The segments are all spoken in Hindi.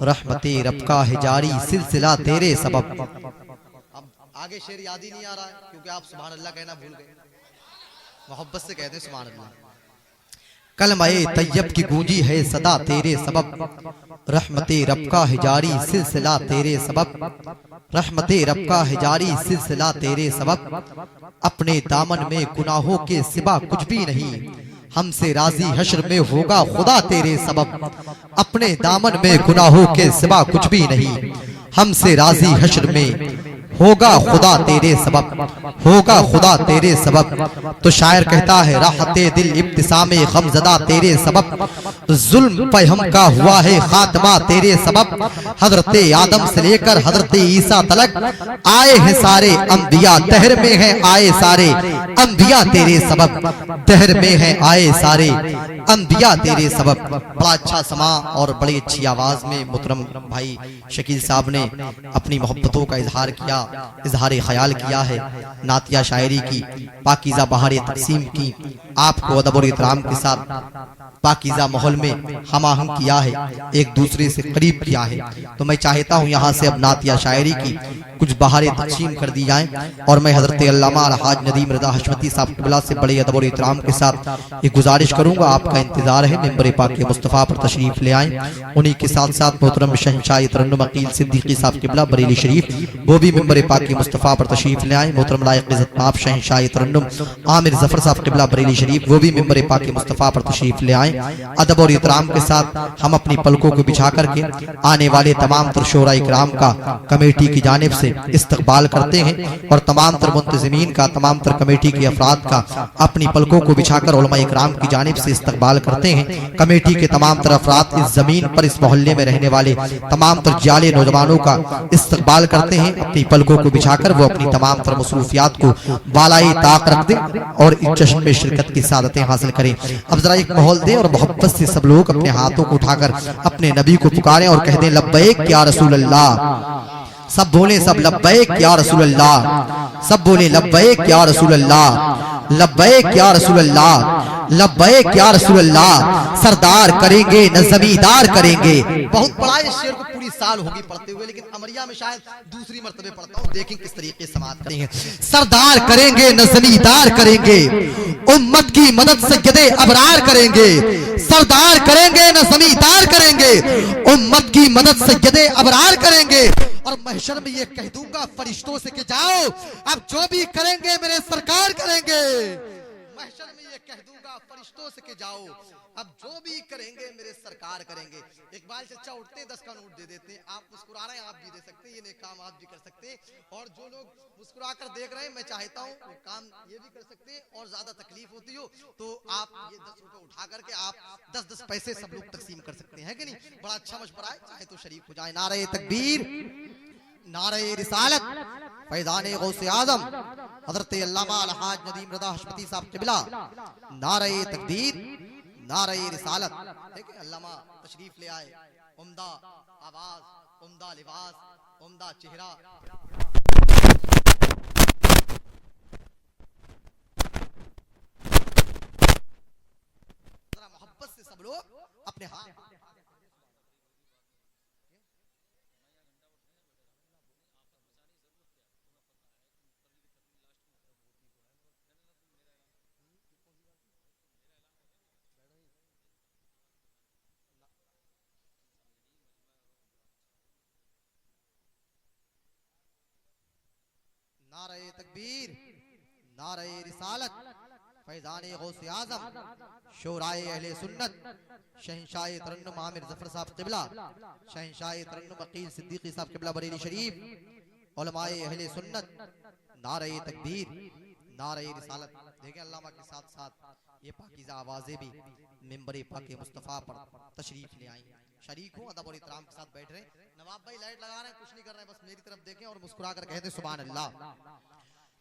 रहमते रब का है जारी सिलसिला तेरे सबब। अब आगे शेर याद ही नहीं आ रहा है क्योंकि आप सुभान अल्लाह कहना भूल गए। मोहब्बत से कहते हैं सुभान अल्लाह। कलमाए तैयब की गूंजी है सदा तेरे सबब, रहमते रब का है जारी सिलसिला तेरे सबब। रहमते रब का है जारी सिलसिला तेरे सबब। अपने दामन में गुनाहों के सिवा कुछ भी नहीं, हमसे राजी हश्र में होगा खुदा तेरे सबब। अपने दामन में गुनाहों के सिवा कुछ भी नहीं, हमसे राजी हश्र में होगा खुदा तेरे सबब, होगा खुदा तेरे सबब। तो शायर कहता है राहते दिल इब्तिसामे गमज़दा तेरे सबब, जुल्म पे हम का हुआ है खात्मा तेरे सबब। हजरते आदम से लेकर हजरते ईसा तलक आए हैं सारे अंबिया, दहर में हैं आए सारे अंबिया तेरे सबब, दहर में हैं आए सारे अंबिया तेरे सबब। बड़ा अच्छा समा और बड़ी अच्छी आवाज में मुहतरम भाई शकील साहब ने अपनी मोहब्बतों का इजहार किया, इजहार ख्याल किया है। नातिया शायरी की पाकीज़ा बहार तकसीम की, आपको अदब और इहतराम के साथ पाकीज़ा माहौल में हमाहंग किया है, एक दूसरे से करीब किया है। तो मैं चाहता हूँ यहाँ से अब नातिया शायरी की कुछ बहारें तकसीम कर दी जाएं और मैं हजरत अल्लामा अलहाज नदीम रज़ा हशमती साहब क़िबला से बड़े अदब और इहतराम के साथ एक गुजारिश करूँगा, आपका इंतजार है मिंबर पाक मुस्तफ़ा पर तशरीफ ले आएँ। उन्हीं के साथ साथ मोहतरम शहंशाह तरन्नुम अकील सिद्दीकी साहब क़िबला बरेली शरीफ, वो भी मिंबर पाक मुस्तफ़ा पर तशरीफ ले आएँ। मोहतरम लायक इज़्ज़त माफ़ शहंशाह तरन्नुम आमिर ज़फ़र साहब क़िबला बरेली शरीफ, वो भी मिंबर पाक मुस्तफ़ा पर तशरीफ ले आएँ। अदब और इहतराम के साथ हम अपनी पलकों को बिछा करके आने वाले तमाम तर शोरा इकराम का कमेटी की जानिब से इस्तकबाल करते हैं और तमाम तर मुंतज़िमीन का, तमाम तर कमेटी के अफराद का अपनी पलकों को बिछाकर उलमा इकराम की जानिब से इस्तकबाल करते हैं। कमेटी के तमाम तर अफराद इस जमीन पर, इस मोहल्ले में रहने वाले तमाम तर जाले नौजवानों का इस्तकबाल करते हैं। अपनी पलकों को बिछाकर वो अपनी तमाम तर मसरूफियात को बालाई ताक रख दें और इस जश्न में शिरकत की सादतें हासिल करें। अब जरा एक माहौल दें और मोहब्बत से सब लोग अपने हाथों को उठाकर अपने नबी को पुकारें और कह दें लब्बैक या रसूल अल्लाह। सब बोले, सब लब्बैक या रसूल अल्लाह, सब बोले लब्बैक या रसूल अल्लाह, लब्बैक या रसूल अल्लाह, लब्बैक या रसूल अल्लाह। सरदार करेंगे न जमींदार करेंगे। बहुत बड़ा इस शेर को पूरी साल होगी पढ़ते हुए, लेकिन अमरिया में शायद दूसरी मर्तबे पढ़ता हूँ, देखें किस तरीके से समाप्त करेंगे। सरदार करेंगे न जमींदार करेंगे, उम्मत की मदद से यदे अबरार करेंगे। सरदार करेंगे न जमींदार करेंगे, उम्मत की मदद से यदे अबरार करेंगे। और महशर में ये कह दूंगा फरिश्तों से कि जाओ अब जो भी करेंगे मेरे सरकार करेंगे। महशर में ये कह दूंगा फरिश्तों से कि जाओ अब जो भी करेंगे मेरे सरकार करेंगे। इकबाल चचा उठते 10 का नोट दे देते हैं, आप मुस्कुरा रहे हैं आप भी दे सकते हैं, ये नेक काम आप भी कर सकते हैं। और जो लोग मुस्कुरा कर देख रहे हैं मैं चाहता हूँ वो काम ये भी कर सकते हैं। और ज्यादा तकलीफ होती हो तो आप ये 10 रुपए उठा करके आप 10-10 पैसे सब लोग तकसीम कर सकते हैं, कि नहीं? बड़ा अच्छा मशवरा है, चाहे तो शरीक हो जाए। नारे तकबीर, नारे रिसालत, फैज़ाने गौसे आज़म हज़रत अल्लामा अलहाज नदीम रज़ा हशमती साहब क़िबला। नारे तकबीर, नारे रिसालत। ठीक है, अल्लामा तशरीफ ले आए। उम्दा आवाज, उम्दा लिबास, उम्दा चेहरा। जरा मोहब्बत से सब लोग अपने हाथ नारे तकबीर, नारे रिसालत, फैज़ाने गौसे आज़म, शोराए अहले सुन्नत, शहंशाह तरन्नुम आमिर ज़फ़र साहब क़िबला, शहंशाह तरन्नुम अकील सिद्दीकी साहब क़िबला बरेली शरीफ, उलमाए अहले सुन्नत। नारे तकबीर, नारे रिसालत। देखें अल्लामा के साथ साथ ये पाकीज़ा आवाज़ें भी मिंबर पाक मुस्तफ़ा पर तशरीफ ले आई। शरीक हूँ, अदब और इहतराम के साथ बैठ रहे। नवाब भाई लाइट लगा रहे हैं, कुछ नहीं कर रहे हैं, बस मेरी तरफ देखें और मुस्कुरा कर कहते सुभान अल्लाह।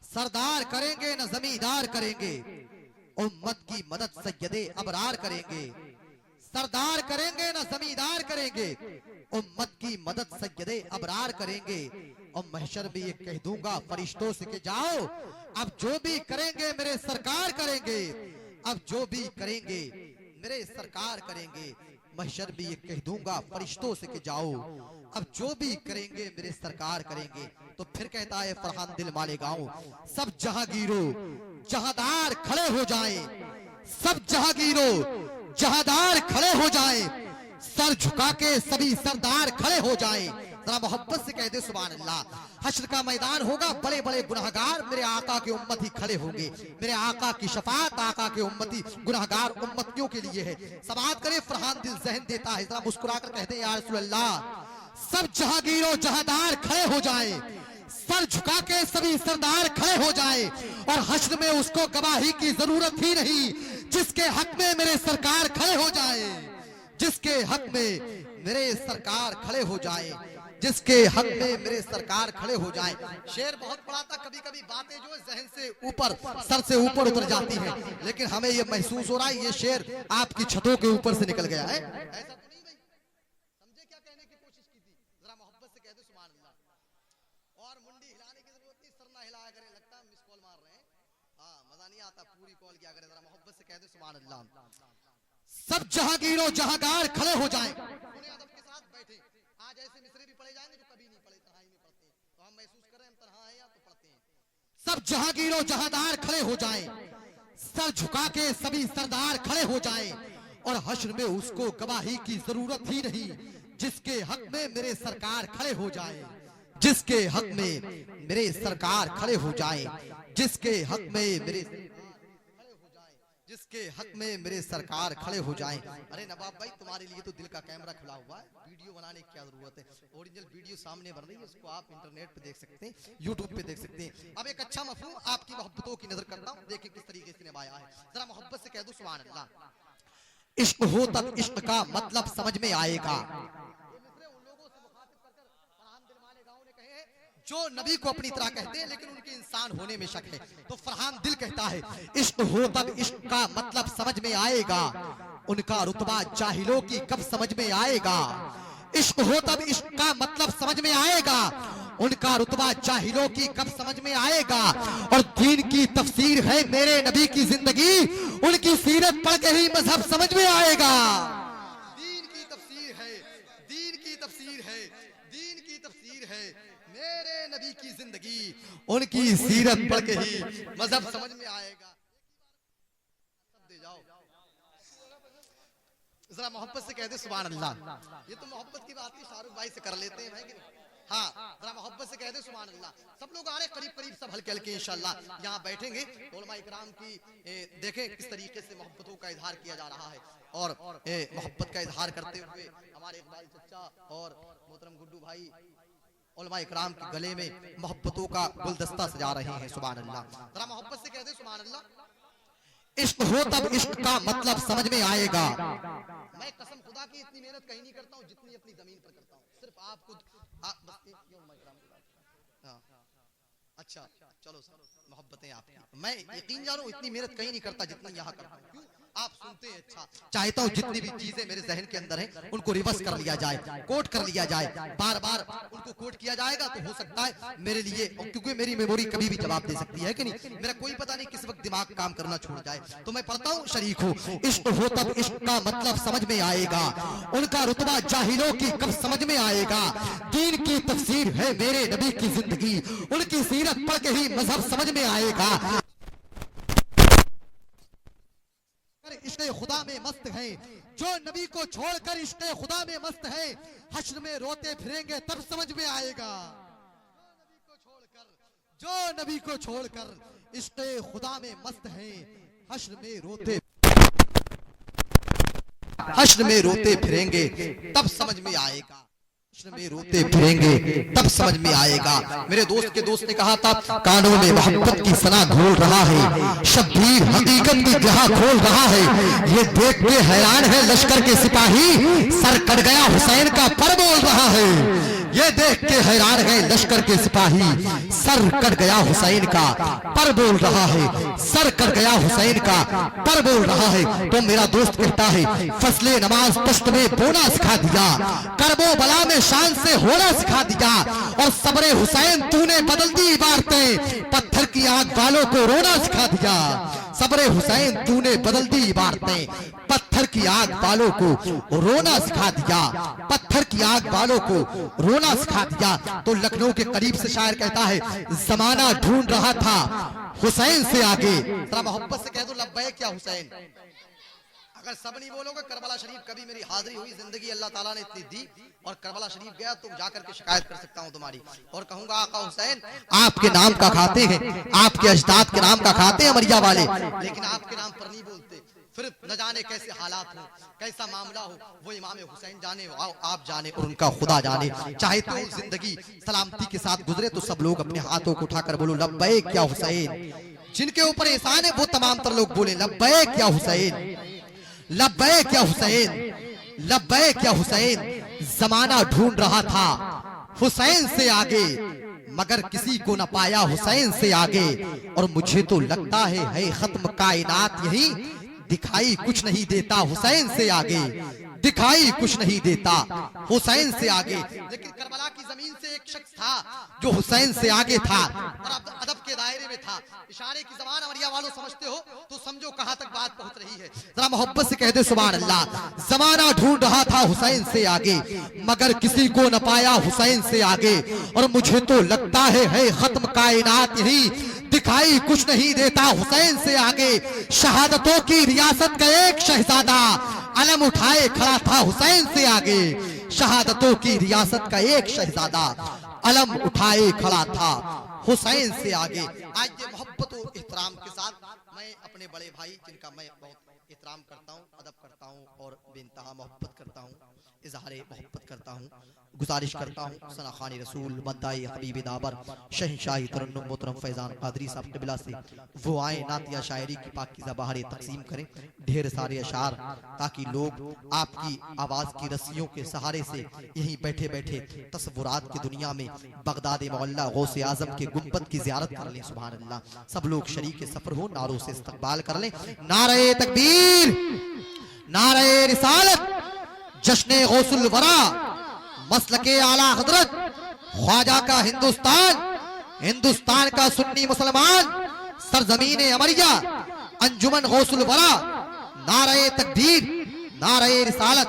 सरदार करेंगे न जमींदार करेंगे, उम्मत की मदद सय्यदे अबरार करेंगे। सरदार करेंगे न जमींदार करेंगे, उम्मत की मदद सय्यदे अबरार करेंगे। और महशर में ये कह दूंगा फरिश्तों से कि जाओ अब जो भी करेंगे मेरे सरकार करेंगे, अब जो भी करेंगे मेरे सरकार करेंगे। महशर भी ये कह दूंगा फरिश्तों से कि जाओ, अब जो भी करेंगे मेरे सरकार करेंगे। तो फिर कहता है फरहान दिल मालेगांव, सब जहांगीरों जहांदार खड़े हो जाएं, सब जहांगीरों जहांदार खड़े हो जाएं, सर झुका के सभी सरदार खड़े हो जाएं। जरा मोहब्बत से कह दे सुभान अल्लाह। हश्र का मैदान होगा, बड़े बड़े गुनहगार मेरे आका के उम्मती खड़े होंगे। मेरे आका की शफाअत आका के उम्मती गुनहगार उम्मतियों के लिए है। समाअत करे फरहान दिल जहन देता है, जरा मुस्कुराकर कहते हैं या रसूल अल्लाह, सब जहांगीरों जहांदार खड़े हो जाएं, सर झुका के सभी सरदार खड़े हो जाएं, और हश्र में उसको गवाही की जरूरत ही नहीं जिसके हक में मेरे सरकार खड़े हो जाए, जिसके हक में मेरे सरकार खड़े हो जाए, जिसके हक में मेरे सरकार खड़े हो जाए। शेर बहुत बड़ा था, कभी कभी बातें जो जहन से ऊपर सर से ऊपर उतर जाती हैं, लेकिन हमें ये महसूस हो रहा है ये शेर आपकी छतों के ऊपर से निकल गया है। ऐसा तो नहीं भाई, समझे क्या कहने की कोशिश की थी? जरा मोहब्बत से कह दो सुभान अल्लाह। और मुंडी हिलाने की जरूरत नहीं, सर ना हिलाया करें, लगता है मिस कॉल मार रहे हैं। हाँ, मजा नहीं आता, पूरी कॉल किया करें। जरा मोहब्बत से कह दो सुभान अल्लाह। सब जहांगीरों जहांगार खड़े हो जाएं, अदब के साथ बैठे। आज ऐसे मिसरे भी पढ़े जाएंगे जो कभी नहीं पढ़े, तन्हाई में पढ़ते हैं, तो हम महसूस करें हम तन्हा हैं या तो पढ़ते हैं। सब जहांगीरों जहांदार खड़े हो जाएं, सर झुका के सभी सरदार खड़े हो जाएं, और हश्र में उसको गवाही की जरूरत ही नहीं जिसके हक में मेरे सरकार खड़े हो जाएं, जिसके हक में मेरे सरकार खड़े हो जाएं, जिसके हक में मेरे जिसके हक में मेरे सरकार खड़े हो जाएं। अरे नवाब भाई, तुम्हारे लिए तो दिल का कैमरा खुला हुआ है, वीडियो बनाने की क्या जरूरत है? ओरिजिनल वीडियो सामने बन रही है, उसको आप इंटरनेट पे देख सकते हैं, यूट्यूब पे देख सकते हैं। अब एक अच्छा मफहूम आपकी मोहब्बतों की नजर करता हूँ, देखिए किस तरीके से निभाया है। जरा मोहब्बत से कह दो सुभान अल्लाह। इश्क हो तब इश्क का मतलब समझ में आएगा। जो नबी को अपनी तरह कहते हैं लेकिन उनके इंसान होने में शक है, तो फरहान दिल कहता है इश्क हो तब इश्क का मतलब समझ में आएगा, उनका रुतबा जाहिलों की कब समझ में आएगा। इश्क हो तब इश्क का मतलब समझ में आएगा, उनका रुतबा जाहिलों की कब समझ में आएगा। और दीन की तफसीर है मेरे नबी की जिंदगी, उनकी सीरत पढ़ के ही मजहब समझ में आएगा। दीन की तफसीर है, दीन की तफसीर है, दीन की तफसीर है मेरे नबी की जिंदगी, उनकी सीरत पढ़ के ही मजहब समझ में आएगा। दे जाओ जरा मोहब्बत से कह दे सुभान अल्लाह। ये तो मोहब्बत की बात ही शाहरुख भाई से कर लेते हैं भाई। हाँ, जरा मोहब्बत से कह दे सुभान अल्लाह। सब लोग आ रहे करीब करीब, सब हल्के हल्के इंशाल्लाह यहाँ बैठेंगे। उलमा इकराम की देखें किस तरीके से मोहब्बतों का इजहार किया जा रहा है, और मोहब्बत का इजहार करते हुए हमारे इकबाल चचा और मोहतरम गुड्डू भाई उलमा इकराम के गले में मोहब्बतों का गुलदस्ता सजा रहे हैं। सुभान अल्लाह। जरा मोहब्बत से कह दे सुभान अल्लाह। इश्क हो तब इश्क का मतलब समझ में आएगा। मैं कसम खुदा की इतनी मेहनत कहीं नहीं करता हूँ जितनी अपनी जमीन पर करता हूँ, सिर्फ आपको अच्छा चलो सर, मोहब्बतें आपकी, मैं यकीन जानूं इतनी मेहनत कहीं नहीं करता जितना यहाँ करता हूँ। क्यों? आप सुनते हैं, अच्छा चाहता हूँ जितनी भी चीजें मेरे जहन के अंदर हैं उनको रिवर्स कर लिया जाए, कोट कर लिया जाए, बार बार उनको कोट किया जाएगा तो हो सकता है मेरे लिए, क्योंकि मेरी मेमोरी कभी भी जवाब दे सकती है कि नहीं, मेरा कोई पता नहीं किस वक्त दिमाग काम करना छोड़ जाए। तो मैं पढ़ता हूँ शरीक हो। इश्क हो तब इश्क का मतलब समझ में आएगा, उनका रुतबा जाहिलों की कब समझ में आएगा। दीन की तफसीर है मेरे नबी की जिंदगी, उनकी सीरत पढ़ के ही मजहब समझ में आएगा। इश्क़े खुदा में मस्त है जो नबी को छोड़कर इश्क़े खुदा में मस्त है, हश्र में रोते फिरेंगे तब समझ में आएगा। जो नबी को छोड़कर इश्क़े खुदा में मस्त है, हश्र में रोते फिरेंगे तब समझ में आएगा, में रोते फिरेंगे तब समझ में आएगा। मेरे दोस्त के दोस्त ने कहा था कानों में मोहब्बत की सना घोल रहा है, शब्बीर हकीकत की जहां खोल रहा है। ये देख के हैरान है लश्कर के सिपाही, सर कट गया हुसैन का पर बोल रहा है। ये देख के हैरान है लश्कर के सिपाही, सर कट गया हुसैन का पर बोल रहा है, सर कट गया हुसैन का पर बोल रहा है। तो मेरा दोस्त कहता है फसले नमाज पश्त में बोना सिखा दिया, करबो बला में शान से होना सिखा दिया, और सबरे हुसैन तूने बदल दी इबारतें, पत्थर की आंख वालों को रोना सिखा दिया। सब्रे हुसैन तूने बदल दी इबारतें, पत्थर की आग वालों को रोना सिखा दिया, पत्थर की आग वालों को रोना सिखा दिया। तो लखनऊ के करीब से शायर कहता है, जमाना ढूंढ रहा था हुसैन से आगे। जरा मोहब्बत से कह दो लब्बैक या हुसैन। अगर सब नहीं बोलोगे, करबला शरीफ कभी मेरी हाजिरी हुई जिंदगी अल्लाह ताला ने इतनी दी, और करबला शरीफ गया तो जाकर के शिकायत कर सकता हूं तुम्हारी, और कहूंगा आका हुसैन आपके नाम का खाते हैं, आपके अजदाद के नाम का खाते हैं अमरिया वाले, लेकिन आपके नाम पर नहीं बोलते। फिर न जाने कैसे हालात हो, कैसा मामला हो, वो इमाम हुसैन जाने, आप जाने और उनका खुदा जाने। चाहे तो जिंदगी सलामती के साथ गुजरे तो सब लोग अपने हाथों को उठाकर बोलो लब्बैक या हुसैन। जिनके ऊपर एहसान है वो तमाम तर लोग बोले लब्बैक या हुसैन, लब्बैक या हुसैन, लब्बैक या हुसैन। जमाना ढूंढ रहा था हुसैन से आगे, मगर किसी को न पाया हुसैन से आगे। और मुझे तो लगता है खत्म कायनात यही, दिखाई कुछ नहीं देता हुसैन से आगे, दिखाई कुछ नहीं देता हुसैन से आगे। लेकिन करबला की जमीन से एक शख्स था जो हुसैन से आगे था और अदब के दायरे में था। इशारे की ज़बान अमरिया वालों समझते हो तो समझो कहां तक बात पहुंच रही है। जरा मोहब्बत से कह दे सुभान अल्लाह। जमाना ढूंढ रहा था हुसैन से आगे, मगर किसी को न पाया हुसैन से आगे। और मुझे तो लगता है खत्म कायनात यही, दिखाई कुछ नहीं देता हुसैन से आगे। शहादतों की रियासत का एक शहजादा अलम उठाए खड़ा था हुसैन से आगे। शहादतों की रियासत का एक शहजादा अलम उठाए खड़ा था हुसैन से आगे। आज ये मोहब्बत और एहतराम के साथ मैं अपने बड़े भाई जिनका मैं बहुत एहतराम करता हूँ, अदब करता हूँ और बेइंतहा मोहब्बत करता हूँ, इजहारे मोहब्बत करता हूँ, गुजारिश करता हूँ सना खानी रसूल मद्दाई हबीब दाबर शहंशाही तरन्नुम मोहतरम फैजान कादरी साहब क़िबला से वो आए नातिया शायरी की पाकीज़ा बहारें तकसीम करें, ढेर सारे अशार, ताकि लोग आपकी आवाज़ की रस्सियों के सहारे से यहीं बैठे बैठे तस्वुरात की दुनिया में बगदाद मौला गौसे आज़म के गुंबद की ज़ियारत कर लें। सुभान अल्लाह। सब लोग शरीक सफ़र हो, नारों से इस्तक़बाल कर लें। नारे तकबीर, नारे रिसालत, जश्ने गौसुल वरा, मसलके आला हजरत, ख्वाजा का हिंदुस्तान, हिंदुस्तान का सुन्नी मुसलमान, सरजमीन अमरिया, अंजुमन गौसुल वरा। नारे तकबीर, नारे रिसालत,